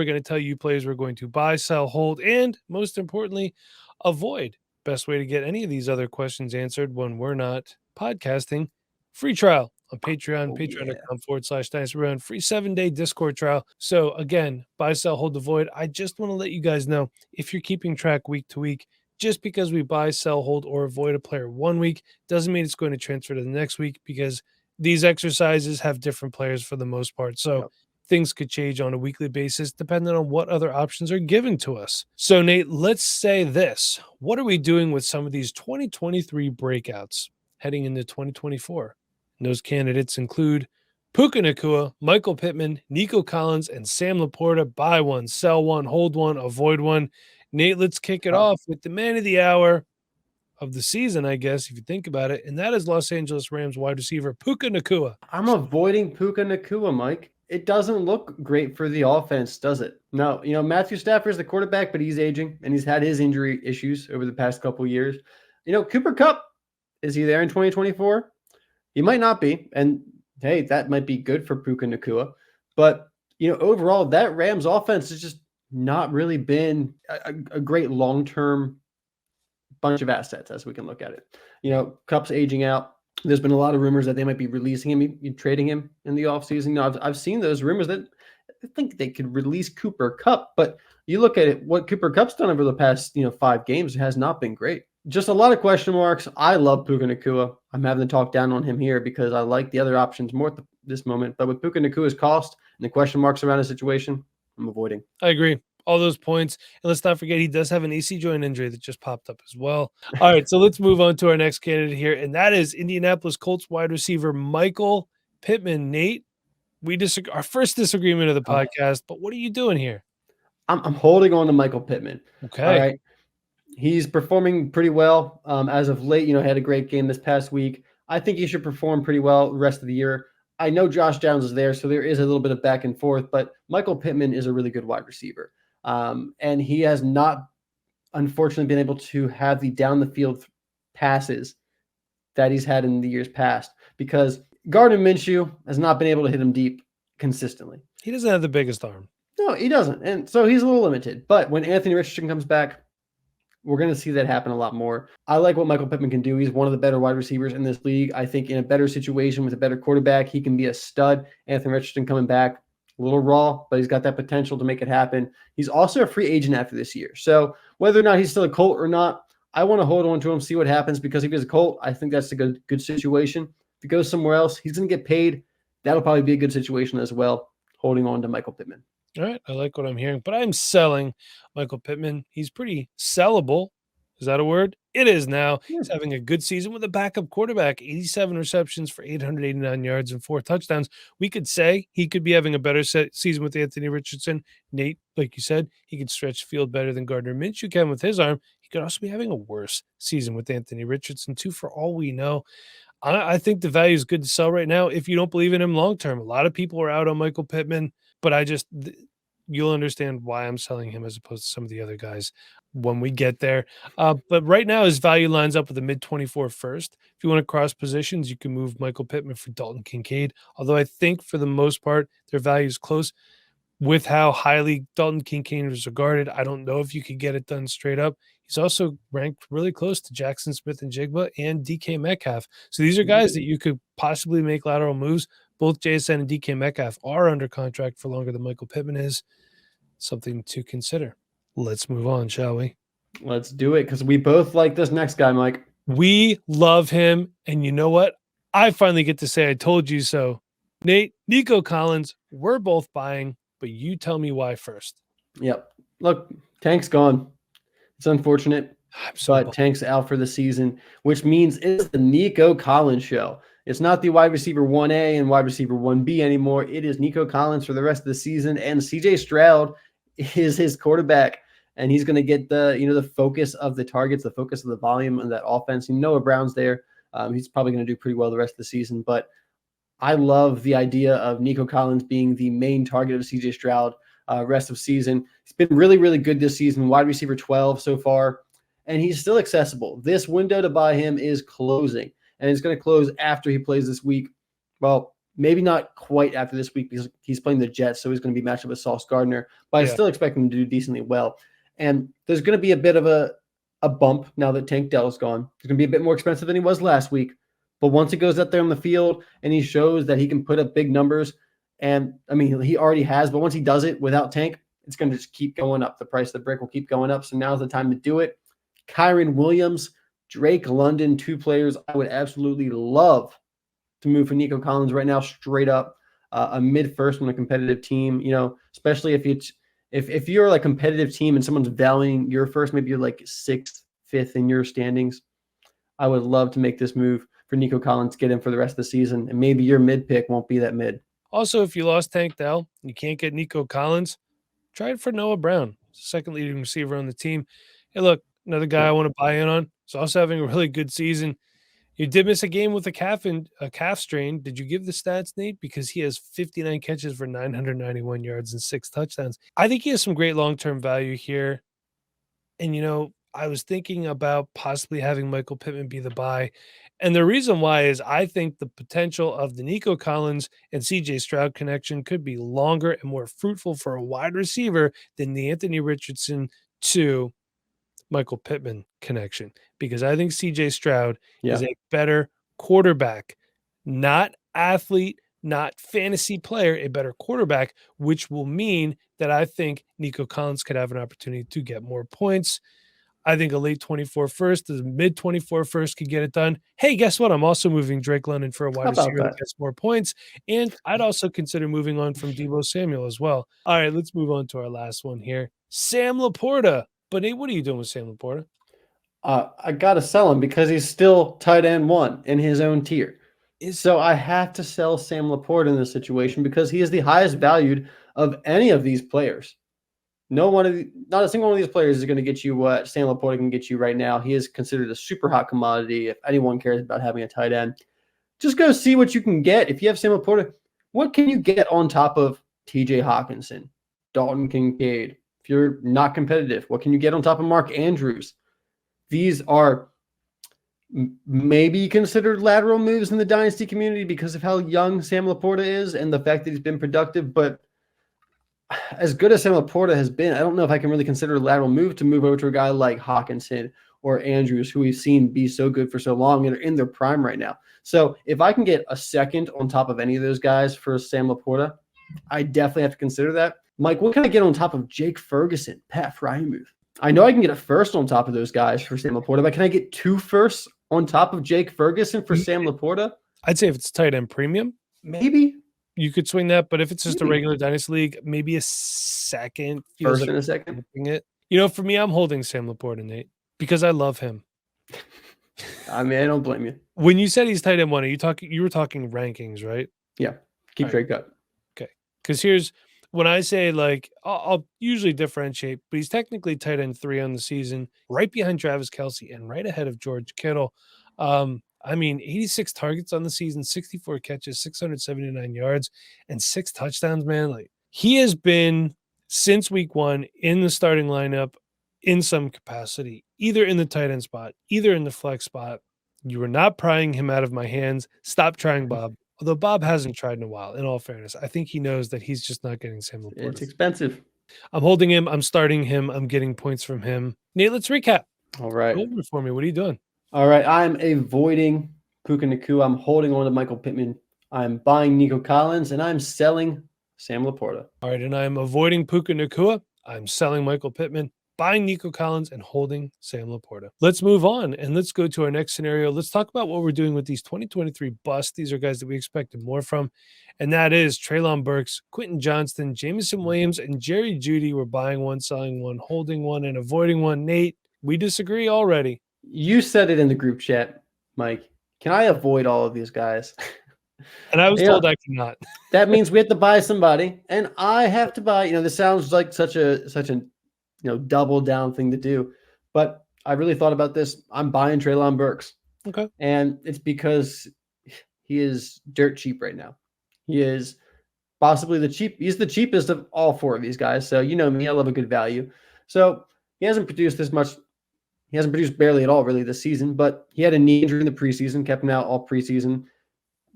going to tell you players we're going to buy, sell, hold, and most importantly, avoid. Best way to get any of these other questions answered when we're not podcasting, free trial on Patreon, patreon.com/Dynasty Run, free 7-day Discord trial. So again, buy, sell, hold, avoid. I just want to let you guys know, if you're keeping track week to week, just because we buy, sell, hold, or avoid a player one week doesn't mean it's going to transfer to the next week, because these exercises have different players for the most part. So things could change on a weekly basis depending on what other options are given to us. So Nate, let's say this. What are we doing with some of these 2023 breakouts heading into 2024? And those candidates include Puka Nacua, Michael Pittman, Nico Collins, and Sam Laporta. Buy one, sell one, hold one, avoid one. Nate, let's kick it off with the man of the hour of the season, I guess, if you think about it, and that is Los Angeles Rams wide receiver Puka Nacua. I'm avoiding Puka Nacua, Mike. It doesn't look great for the offense, does it? No, Matthew Stafford is the quarterback, but he's aging, and he's had his injury issues over the past couple of years. Cooper Kupp, is he there in 2024? He might not be, and hey, that might be good for Puka Nacua. But, overall, that Rams offense has just not really been a great long-term bunch of assets, as we can look at it. Kupp's aging out. There's been a lot of rumors that they might be releasing him, trading him in the offseason. I've seen those rumors that I think they could release Cooper Kupp, but you look at it, what Cooper Kupp's done over the past 5 games has not been great. Just a lot of question marks. I love Puka Nacua. I'm having to talk down on him here because I like the other options more at this moment. But with Puka Nacua's cost and the question marks around his situation, I'm avoiding. I agree. All those points. And let's not forget, he does have an AC joint injury that just popped up as well. All right, so let's move on to our next candidate here, and that is Indianapolis Colts wide receiver Michael Pittman. Nate, we disagree. Our first disagreement of the podcast, but what are you doing here? I'm holding on to Michael Pittman. Okay. All right. He's performing pretty well as of late. Had a great game this past week. I think he should perform pretty well the rest of the year. I know Josh Downs is there, so there is a little bit of back and forth, but Michael Pittman is a really good wide receiver. And he has not, unfortunately, been able to have the down the field passes that he's had in the years past, because Gardner Minshew has not been able to hit him deep consistently. He doesn't have the biggest arm. No, he doesn't. And so he's a little limited. But when Anthony Richardson comes back, we're going to see that happen a lot more. I like what Michael Pittman can do. He's one of the better wide receivers in this league. I think in a better situation with a better quarterback, he can be a stud. Anthony Richardson coming back, a little raw, but he's got that potential to make it happen. He's also a free agent after this year. So whether or not he's still a Colt or not, I want to hold on to him, see what happens, because if he's a Colt, I think that's a good situation. If he goes somewhere else, he's going to get paid. That'll probably be a good situation as well, holding on to Michael Pittman. All right, I like what I'm hearing, but I'm selling Michael Pittman. He's pretty sellable. Is that a word? It is now. He's having a good season with a backup quarterback, 87 receptions for 889 yards and 4 touchdowns. We could say he could be having a better season with Anthony Richardson. Nate, like you said, he could stretch the field better than Gardner Minshew can with his arm. He could also be having a worse season with Anthony Richardson, too, for all we know. I think the value is good to sell right now if you don't believe in him long-term. A lot of people are out on Michael Pittman, but you'll understand why I'm selling him as opposed to some of the other guys when we get there. But right now, his value lines up with the mid-24 first. If you want to cross positions, you can move Michael Pittman for Dalton Kincaid, although I think for the most part, their value is close. With how highly Dalton Kincaid is regarded, I don't know if you could get it done straight up. He's also ranked really close to Jackson Smith-Njigba and DK Metcalf. So these are guys that you could possibly make lateral moves. Both JSN and DK Metcalf are under contract for longer than Michael Pittman is. Something to consider. Let's move on, shall we? Let's do it, because we both like this next guy, Mike. We love him, and you know what? I finally get to say I told you so. Nate, Nico Collins, we're both buying, but you tell me why first. Yep. Look, Tank's gone. It's unfortunate, but Tank's out for the season, which means it's the Nico Collins show. It's not the wide receiver 1A and wide receiver 1B anymore. It is Nico Collins for the rest of the season, and CJ Stroud is his quarterback, and he's going to get the focus of the targets, the focus of the volume of that offense. Noah Brown's there. He's probably going to do pretty well the rest of the season, but I love the idea of Nico Collins being the main target of CJ Stroud rest of season. He's been really, really good this season, wide receiver 12 so far, and he's still accessible. This window to buy him is closing, and it's going to close after he plays this week. Well, Maybe not quite after this week because he's playing the Jets, so he's going to be matched up with Sauce Gardner. But I still expect him to do decently well. And there's going to be a bit of a bump now that Tank Dell's gone. He's going to be a bit more expensive than he was last week. But once he goes out there on the field and he shows that he can put up big numbers, and I mean, he already has, but once he does it without Tank, it's going to just keep going up. The price of the brick will keep going up. So now's the time to do it. Kyron Williams, Drake London, 2 players I would absolutely love to move for Nico Collins right now, straight up. A mid-first on a competitive team, especially if you're like a competitive team and someone's valuing your first, maybe you're like 6th, 5th in your standings. I would love to make this move for Nico Collins, get him for the rest of the season, and maybe your mid pick won't be that mid. Also, if you lost Tank Dell, you can't get Nico Collins, try it for Noah Brown, second leading receiver on the team. Hey, look, another guy I want to buy in on. He's also having a really good season. You did miss a game with a calf strain. Did you give the stats, Nate? Because he has 59 catches for 991 yards and 6 touchdowns. I think he has some great long-term value here. And, I was thinking about possibly having Michael Pittman be the buy. And the reason why is I think the potential of the Nico Collins and CJ Stroud connection could be longer and more fruitful for a wide receiver than the Anthony Richardson to Michael Pittman connection, because I think CJ Stroud is a better quarterback, not athlete, not fantasy player, a better quarterback, which will mean that I think Nico Collins could have an opportunity to get more points. I think a late 24 first, a mid 24 first could get it done. Hey, guess what? I'm also moving Drake London for a wide receiver that gets more points. And I'd also consider moving on from Deebo Samuel as well. All right, let's move on to our last one here. Sam Laporta. But Nate, what are you doing with Sam Laporta? I got to sell him because he's still tight end 1 in his own tier. So I have to sell Sam Laporta in this situation because he is the highest valued of any of these players. Not a single one of these players is going to get you what Sam Laporta can get you right now. He is considered a super hot commodity. If anyone cares about having a tight end, just go see what you can get. If you have Sam Laporta, what can you get on top of TJ Hawkinson, Dalton Kincaid? If you're not competitive, what can you get on top of Mark Andrews? These are maybe considered lateral moves in the dynasty community because of how young Sam Laporta is and the fact that he's been productive. But as good as Sam Laporta has been, I don't know if I can really consider a lateral move to move over to a guy like Hawkinson or Andrews, who we've seen be so good for so long and are in their prime right now. So if I can get a second on top of any of those guys for Sam Laporta, I definitely have to consider that. Mike, what can I get on top of Jake Ferguson, Pat Frymuth? I know I can get a first on top of those guys for Sam Laporta, but can I get 2 firsts on top of Jake Ferguson for Sam Laporta? I'd say if it's tight end premium, maybe you could swing that. But if it's just a regular dynasty league, maybe a second. First and a second. For me, I'm holding Sam Laporta, Nate, because I love him. I mean, I don't blame you. When you said he's tight end 1, you were talking rankings, right? Yeah. Keep Drake up. Okay. Because here's when I say, like, I'll usually differentiate, but he's technically tight end 3 on the season, right behind Travis Kelce and right ahead of George Kittle. 86 targets on the season, 64 catches, 679 yards, and 6 touchdowns, man. Like, he has been, since week 1, in the starting lineup in some capacity, either in the tight end spot, either in the flex spot. You are not prying him out of my hands. Stop trying, Bob. Although Bob hasn't tried in a while, in all fairness. I think he knows that he's just not getting Sam Laporta. It's expensive. I'm holding him. I'm starting him. I'm getting points from him. Nate, let's recap. All right. Go over for me. What are you doing? All right. I'm avoiding Puka Nacua. I'm holding on to Michael Pittman. I'm buying Nico Collins, and I'm selling Sam Laporta. All right. And I'm avoiding Puka Nacua. I'm selling Michael Pittman, buying Nico Collins, and holding Sam Laporta. Let's move on, and let's go to our next scenario. Let's talk about what we're doing with these 2023 busts. These are guys that we expected more from, and that is Treylon Burks, Quentin Johnston, Jameson Williams, and Jerry Jeudy. We're buying one, selling one, holding one, and avoiding one. Nate, we disagree already. You said it in the group chat, Mike. Can I avoid all of these guys? And I was told I cannot. That means we have to buy somebody, and I have to buy. This sounds like such a double down thing to do, but I really thought about this. I'm buying Treylon Burks. Okay, and it's because he is dirt cheap right now. He is possibly he's the cheapest of all 4 of these guys. So me, I love a good value. So he hasn't produced this much. He hasn't produced barely at all really this season, but he had a knee injury in the preseason, kept him out all preseason.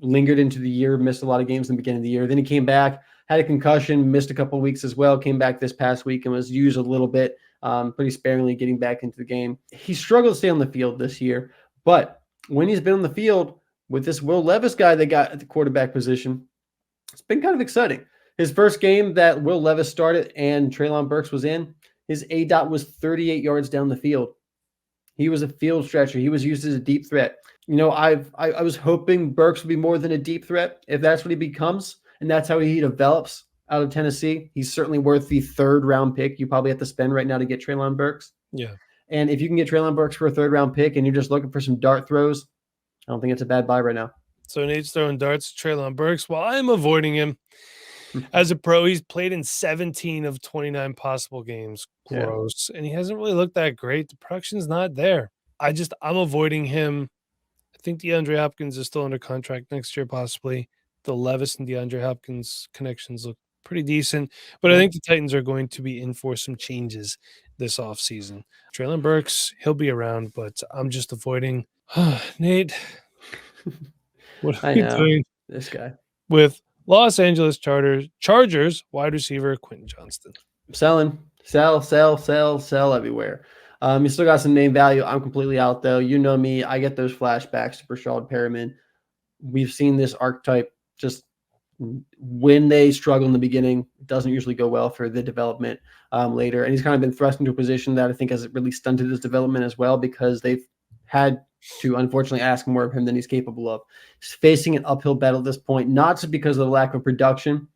lingered into the year, missed a lot of games in the beginning of the year. Then he came back, had a concussion, missed a couple of weeks as well, came back this past week and was used a little bit, pretty sparingly getting back into the game. He struggled to stay on the field this year, but when he's been on the field with this Will Levis guy they got at the quarterback position, it's been kind of exciting. His first game that Will Levis started and Treylon Burks was in, his ADOT was 38 yards down the field. He was a field stretcher. He was used as a deep threat. I was hoping Burks would be more than a deep threat if that's what he becomes, and that's how he develops out of Tennessee. He's certainly worth the 3rd round pick you probably have to spend right now to get Treylon Burks. Yeah. And if you can get Treylon Burks for a 3rd round pick and you're just looking for some dart throws, I don't think it's a bad buy right now. So Nate's throwing darts to Treylon Burks while I'm avoiding him. As a pro, he's played in 17 of 29 possible games. Gross. Yeah. And he hasn't really looked that great. The production's not there. I'm avoiding him. I think DeAndre Hopkins is still under contract next year, possibly. The Levis and DeAndre Hopkins connections look pretty decent. But I think the Titans are going to be in for some changes this offseason. Treylon Burks, he'll be around, but I'm just avoiding. Nate, what are you doing? This guy. With Los Angeles Chargers wide receiver Quentin Johnston. Selling. Sell everywhere. You still got some name value. I'm completely out, though. You know me. I get those flashbacks to Rashad Perriman. We've seen this archetype just when they struggle in the beginning. It doesn't usually go well for the development later. And he's kind of been thrust into a position that I think has really stunted his development as well because they've had to unfortunately ask more of him than he's capable of. He's facing an uphill battle at this point, not just because of the lack of production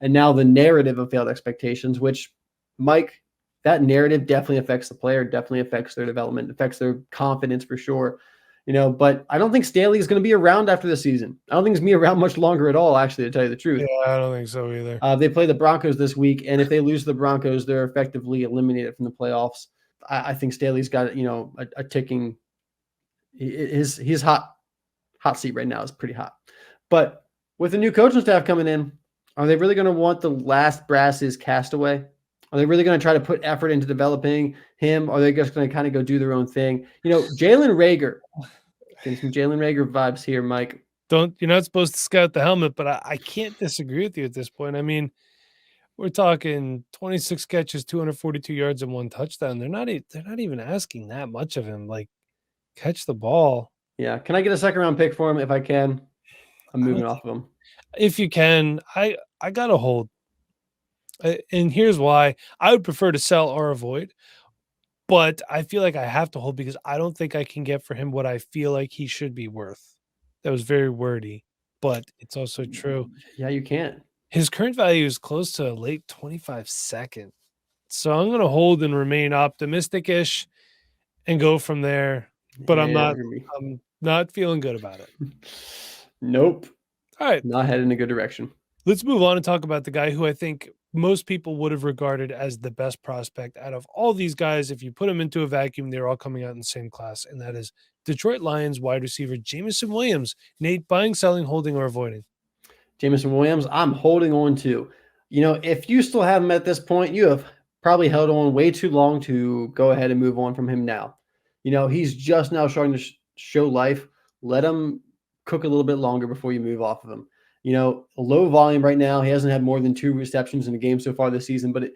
and now the narrative of failed expectations, which, Mike, that narrative definitely affects the player, definitely affects their development, affects their confidence for sure. But I don't think Staley is going to be around after the season. I don't think he's going to be around much longer at all, actually, to tell you the truth. Yeah, I don't think so either. They play the Broncos this week, and if they lose to the Broncos, they're effectively eliminated from the playoffs. I think Staley's got, a ticking. His hot seat right now is pretty hot. But with the new coaching staff coming in, are they really going to want the last brass's castaway? Are they really going to try to put effort into developing him? Or are they just going to kind of go do their own thing? Jalen Reagor. Getting some Jalen Reagor vibes here, Mike. You're not supposed to scout the helmet, but I can't disagree with you at this point. I mean, we're talking 26 catches, 242 yards, and 1 touchdown. They're not even asking that much of him. Like, catch the ball. Yeah. Can I get a 2nd round pick for him if I can? I'm moving off of him. If you can, I got to hold. And here's why. I would prefer to sell or avoid, but I feel like I have to hold because I don't think I can get for him what I feel like he should be worth. That was very wordy, but it's also true. Yeah, you can't. His current value is close to a late 25 second. So I'm going to hold and remain optimistic-ish and go from there. But I'm not feeling good about it. Nope. All right. Not heading in a good direction. Let's move on and talk about the guy who I think most people would have regarded as the best prospect out of all these guys. If you put them into a vacuum, they're all coming out in the same class, and that is Detroit Lions wide receiver Jameson Williams. Nate, buying, selling, holding, or avoiding? Jameson Williams, I'm holding on to. If you still have him at this point, you have probably held on way too long to go ahead and move on from him now. He's just now starting to show life. Let him cook a little bit longer before you move off of him. Low volume right now. He hasn't had more than 2 receptions in a game so far this season, but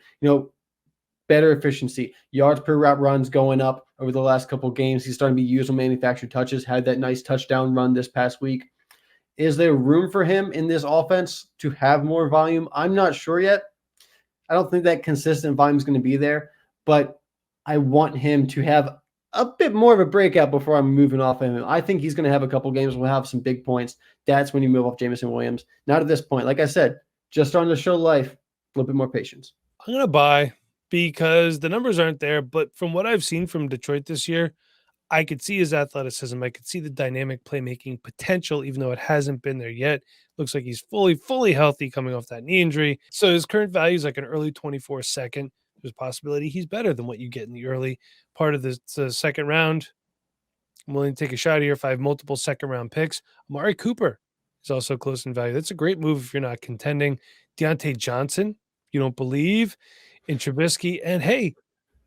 better efficiency. Yards per route runs going up over the last couple of games. He's starting to be used on manufactured touches, had that nice touchdown run this past week. Is there room for him in this offense to have more volume? I'm not sure yet. I don't think that consistent volume is going to be there, but I want him to have a bit more of a breakout before I'm moving off of him. I think he's going to have a couple games. We'll have some big points. That's when you move off Jameson Williams. Not at this point. Like I said, just starting to show life, a little bit more patience. I'm going to buy because the numbers aren't there, but from what I've seen from Detroit this year, I could see his athleticism. I could see the dynamic playmaking potential, even though it hasn't been there yet. Looks like he's fully healthy coming off that knee injury. So his current value is like an early 24 second. There's a possibility he's better than what you get in the early part of the 2nd round. I'm willing to take a shot here if I have multiple 2nd round picks. Amari Cooper is also close in value. That's a great move if you're not contending. Deontay Johnson, you don't believe in Trubisky. And hey,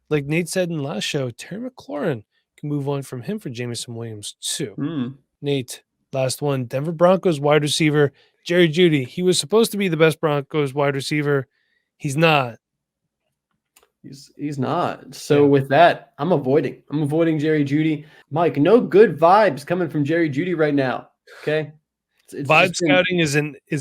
like Nate said in the last show, Terry McLaurin can move on from him for Jameson Williams too. Nate, Last one, Denver Broncos wide receiver Jerry Jeudy. He was supposed to be the best Broncos wide receiver. He's not. He's not. So with that, I'm avoiding Jerry Jeudy. Mike, no good vibes coming from Jerry Jeudy right now. Okay. Vibe scouting is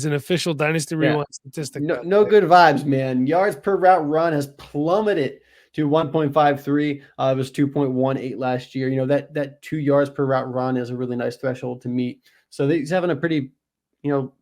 an official Dynasty Rewind statistic. No good vibes, man. Yards per route run has plummeted to 1.53. It was 2.18 last year. You know, that 2 yards per route run is a really nice threshold to meet. So he's having a pretty,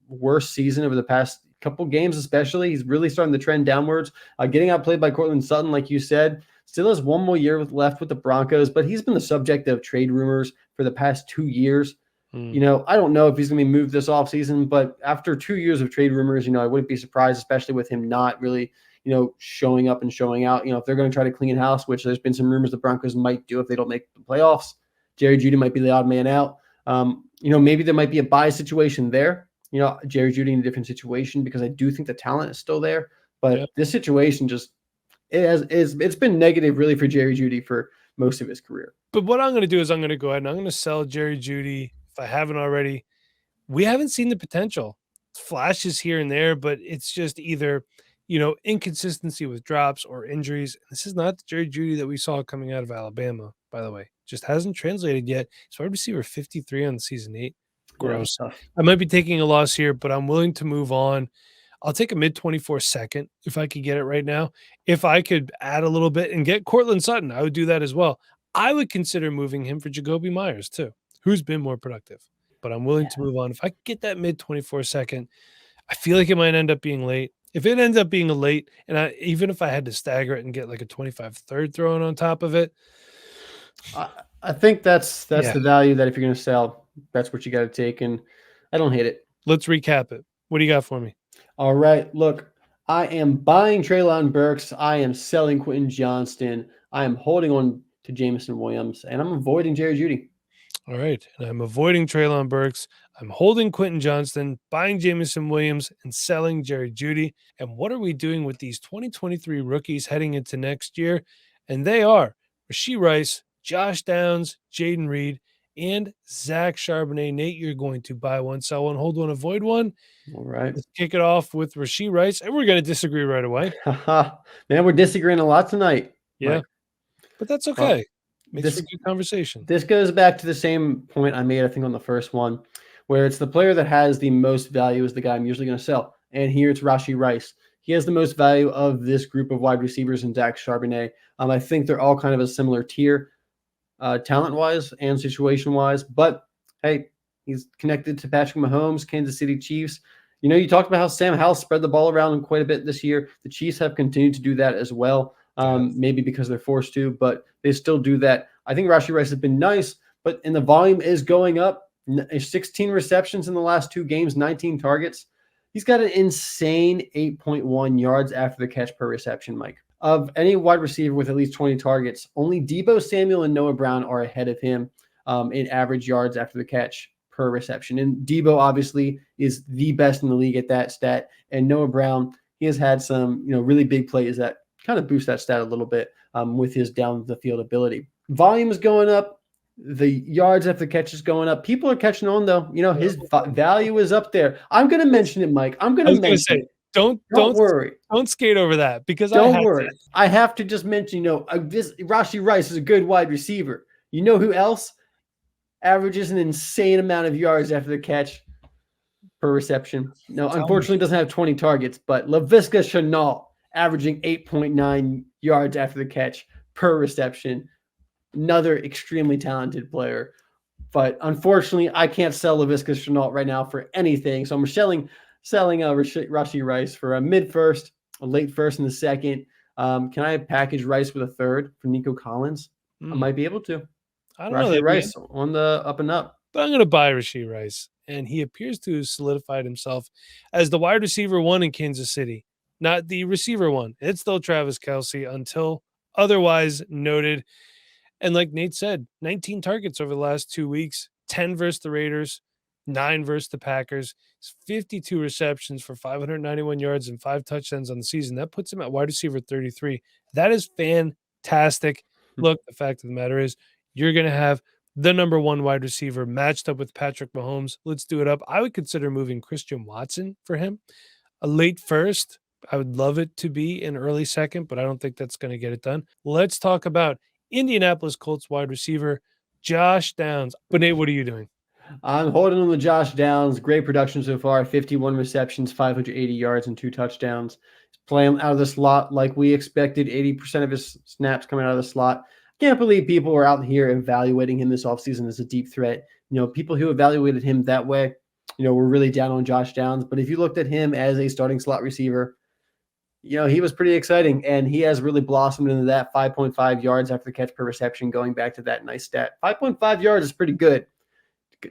worse season over the past couple games, especially. He's really starting to trend downwards. Getting outplayed by Cortland Sutton, like you said. Still has 1 more year left with the Broncos, but he's been the subject of trade rumors for the past 2 years. I don't know if he's going to be moved this offseason, but after 2 years of trade rumors, I wouldn't be surprised, especially with him not really, showing up and showing out. If they're going to try to clean house, which there's been some rumors the Broncos might do if they don't make the playoffs, Jerry Jeudy might be the odd man out. Maybe there might be a buy situation there. Jerry Jeudy in a different situation, because I do think the talent is still there. But this situation it's been negative really for Jerry Jeudy for most of his career. But what I'm going to do is I'm going to go ahead and I'm going to sell Jerry Jeudy. If I haven't already, we haven't seen the potential. Flashes here and there, but it's just either, inconsistency with drops or injuries. This is not the Jerry Jeudy that we saw coming out of Alabama, by the way. Just hasn't translated yet. He's wide receiver 53 on season 8. Gross. Yeah, I might be taking a loss here, but I'm willing to move on. I'll take a mid-24 second if I could get it right now. If I could add a little bit and get Cortland Sutton, I would do that as well. I would consider moving him for Jacoby Myers too, who's been more productive. But I'm willing to move on. If I get that mid-24 second, I feel like it might end up being late. If it ends up being a late, and even if I had to stagger it and get like a 25 third thrown on top of it, I think that's the value that if you're going to sell, that's what you got to take. And I don't hate it. Let's recap it. What do you got for me? All right. Look, I am buying Treylon Burks. I am selling Quentin Johnston. I am holding on to Jameson Williams, and I'm avoiding Jerry Jeudy. All right. And I'm avoiding Treylon Burks. I'm holding Quentin Johnston, buying Jameson Williams, and selling Jerry Jeudy. And what are we doing with these 2023 rookies heading into next year? And they are Rashee Rice, Josh Downs, Jaden Reed, and Zach Charbonnet. Nate, you're going to buy one, sell one, hold one, avoid one. All right. Let's kick it off with Rashee Rice, and we're going to disagree right away. Man, we're disagreeing a lot tonight. Yeah, Mike. But that's okay. Makes for a good conversation. This goes back to the same point I made, I think, on the first one, where it's the player that has the most value is the guy I'm usually going to sell. And here it's Rashee Rice. He has the most value of this group of wide receivers in Zach Charbonnet. I think they're all kind of a similar tier, talent-wise and situation-wise. But, hey, he's connected to Patrick Mahomes, Kansas City Chiefs. You talked about how Sam Howell spread the ball around quite a bit this year. The Chiefs have continued to do that as well. Maybe because they're forced to, but they still do that. I think Rashee Rice has been nice, and the volume is going up. 16 receptions in the last 2 games, 19 targets. He's got an insane 8.1 yards after the catch per reception, Mike. Of any wide receiver with at least 20 targets, only Deebo Samuel and Noah Brown are ahead of him in average yards after the catch per reception. And Deebo obviously is the best in the league at that stat. And Noah Brown, he has had some really big plays that kind of boost that stat a little bit with his down the field ability. Volume is going up. The yards after the catch is going up. People are catching on, though. His value is up there. I'm going to mention it, Mike. I'm going to mention it. Don't worry. Don't skate over that, because don't worry. I have to just mention, this Rashee Rice is a good wide receiver. You know who else averages an insane amount of yards after the catch per reception? No, unfortunately, doesn't have 20 targets, but Laviska Shenault, averaging 8.9 yards after the catch per reception. Another extremely talented player. But unfortunately, I can't sell Laviska Shenault right now for anything. So I'm selling Rashee Rice for a mid-first, a late first in the second. Can I package Rice with a third for Nico Collins? I might be able to. I don't know. Rashee Rice on the up and up. But I'm going to buy Rashee Rice. And he appears to have solidified himself as the wide receiver 1 in Kansas City. Not the receiver 1. It's still Travis Kelce until otherwise noted. And like Nate said, 19 targets over the last 2 weeks, 10 versus the Raiders, 9 versus the Packers, 52 receptions for 591 yards and 5 touchdowns on the season. That puts him at wide receiver 33. That is fantastic. Look, the fact of the matter is you're going to have the number 1 wide receiver matched up with Patrick Mahomes. Let's do it up. I would consider moving Christian Watson for him. A late first. I would love it to be an early second, but I don't think that's going to get it done. Let's talk about Indianapolis Colts wide receiver Josh Downs. But Nate, what are you doing? I'm holding on to Josh Downs. Great production so far. 51 receptions, 580 yards, and 2 touchdowns. He's playing out of the slot like we expected. 80% of his snaps coming out of the slot. Can't believe people are out here evaluating him this offseason as a deep threat. People who evaluated him that way, were really down on Josh Downs. But if you looked at him as a starting slot receiver, he was pretty exciting, and he has really blossomed into that 5.5 yards after the catch per reception, going back to that nice stat. 5.5 yards is pretty good.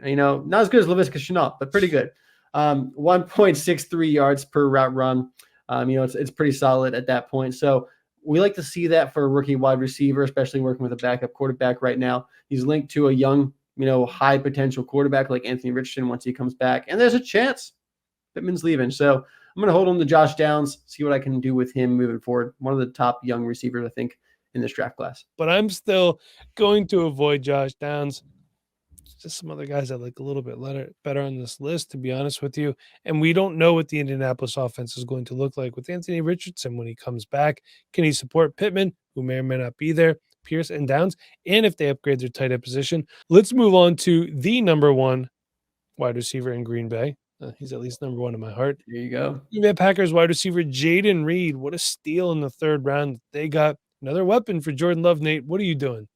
Not as good as Laviska Shenault, but pretty good. 1.63 yards per route run. It's pretty solid at that point. So we like to see that for a rookie wide receiver, especially working with a backup quarterback right now. He's linked to a young, high potential quarterback like Anthony Richardson once he comes back. And there's a chance Pittman's leaving. So I'm going to hold on to Josh Downs, see what I can do with him moving forward. One of the top young receivers, I think, in this draft class. But I'm still going to avoid Josh Downs. Just some other guys that like a little bit better on this list, to be honest with you. And we don't know what the Indianapolis offense is going to look like with Anthony Richardson when he comes back. Can he support Pittman, who may or may not be there, Pierce and Downs, and if they upgrade their tight end position? Let's move on to the number 1 wide receiver in Green Bay. He's at least number 1 in my heart. There you go. Green Bay Packers wide receiver Jaden Reed. What a steal in the 3rd round. They got another weapon for Jordan Love. Nate, what are you doing?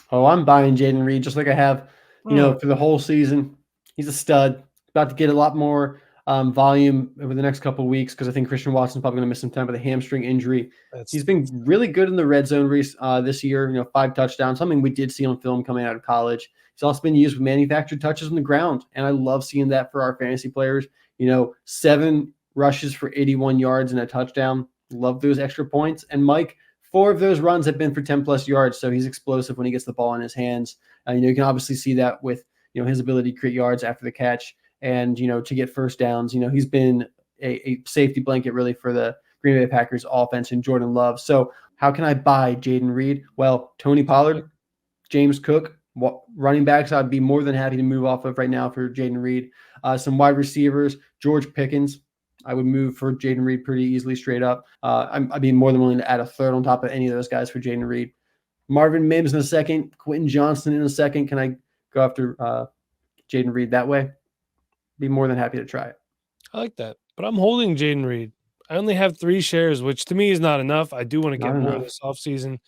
Oh, I'm buying Jaden Reed just like I have for the whole season. He's a stud. About to get a lot more volume over the next couple of weeks because I think Christian Watson's probably going to miss some time with a hamstring injury. He's been really good in the red zone this year, 5 touchdowns, something we did see on film coming out of college. He's also been used with manufactured touches on the ground, and I love seeing that for our fantasy players. 7 rushes for 81 yards and a touchdown. Love those extra points. And Mike, 4 of those runs have been for 10-plus yards, so he's explosive when he gets the ball in his hands. You can obviously see that with his ability to create yards after the catch and to get first downs. He's been a safety blanket really for the Green Bay Packers offense and Jordan Love. So how can I buy Jaden Reed? Well, Tony Pollard, James Cook, running backs I'd be more than happy to move off of right now for Jaden Reed. Some wide receivers, George Pickens, I would move for Jaden Reed pretty easily straight up. I'd be more than willing to add a 3rd on top of any of those guys for Jaden Reed. Marvin Mims in a second, Quentin Johnston in a second. Can I go after Jaden Reed that way? Be more than happy to try it. I like that, but I'm holding Jaden Reed. I only have 3 shares, which to me is not enough. I do want to get more this offseason.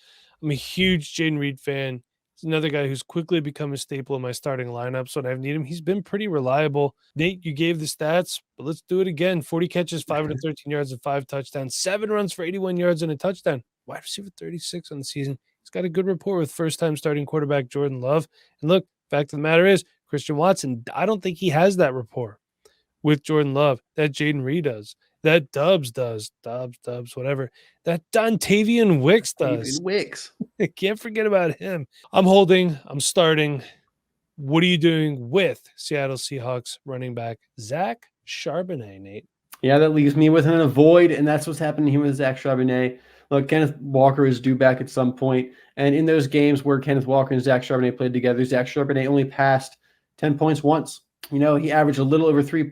I'm a huge Jaden Reed fan. He's another guy who's quickly become a staple in my starting lineup, so when I need him, he's been pretty reliable. Nate, you gave the stats, but let's do it again. 40 catches, 513 yards, and 5 touchdowns, 7 runs for 81 yards and a touchdown. Wide receiver 36 on the season. He's got a good rapport with first-time starting quarterback Jordan Love. And look, fact of the matter is, Christian Watson, I don't think he has that rapport with Jordan Love that Jaden Reed does, that Dobbs does, whatever, that Dontavian Wicks does. I can't forget about him. I'm starting. What are you doing with Seattle Seahawks running back Zach Charbonnet, Nate? Yeah, that leaves me with an avoid, and that's what's happening here with Zach Charbonnet. Look, Kenneth Walker is due back at some point, and in those games where Kenneth Walker and Zach Charbonnet played together, Zach Charbonnet only passed 10 points once. He averaged a little over 3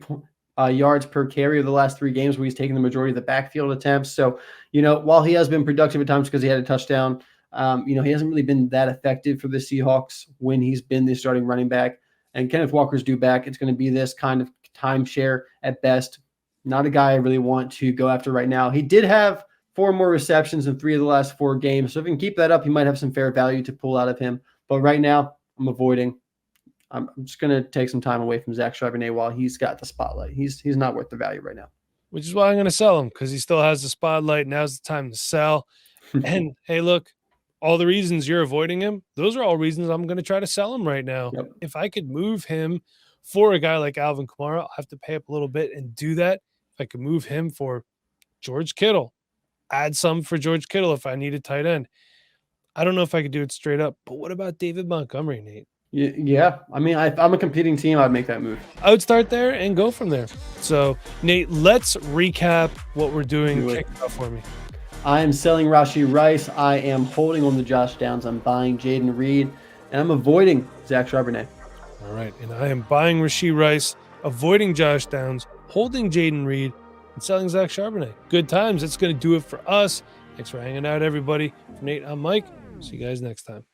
yards per carry of the last 3 games where he's taken the majority of the backfield attempts. So, while he has been productive at times because he had a touchdown, he hasn't really been that effective for the Seahawks when he's been the starting running back. And Kenneth Walker's due back. It's going to be this kind of timeshare at best. Not a guy I really want to go after right now. He did have 4 more receptions in 3 of the last 4 games. So if he can keep that up, he might have some fair value to pull out of him. But right now, I'm avoiding. I'm just going to take some time away from Zach Charbonnet while he's got the spotlight. He's not worth the value right now. Which is why I'm going to sell him, because he still has the spotlight. Now's the time to sell. And hey, look, all the reasons you're avoiding him, those are all reasons I'm going to try to sell him right now. Yep. If I could move him for a guy like Alvin Kamara, I'll have to pay up a little bit and do that. If I could move him for George Kittle, add some for George Kittle if I need a tight end. I don't know if I could do it straight up, but what about David Montgomery, Nate? Yeah. I mean, if I'm a competing team, I'd make that move. I would start there and go from there. So, Nate, let's recap what we're doing. Kick it off for me. I am selling Rashee Rice. I am holding on to Josh Downs. I'm buying Jaden Reed. And I'm avoiding Zach Charbonnet. All right. And I am buying Rashee Rice, avoiding Josh Downs, holding Jaden Reed, and selling Zach Charbonnet. Good times. That's going to do it for us. Thanks for hanging out, everybody. For Nate, I'm Mike. See you guys next time.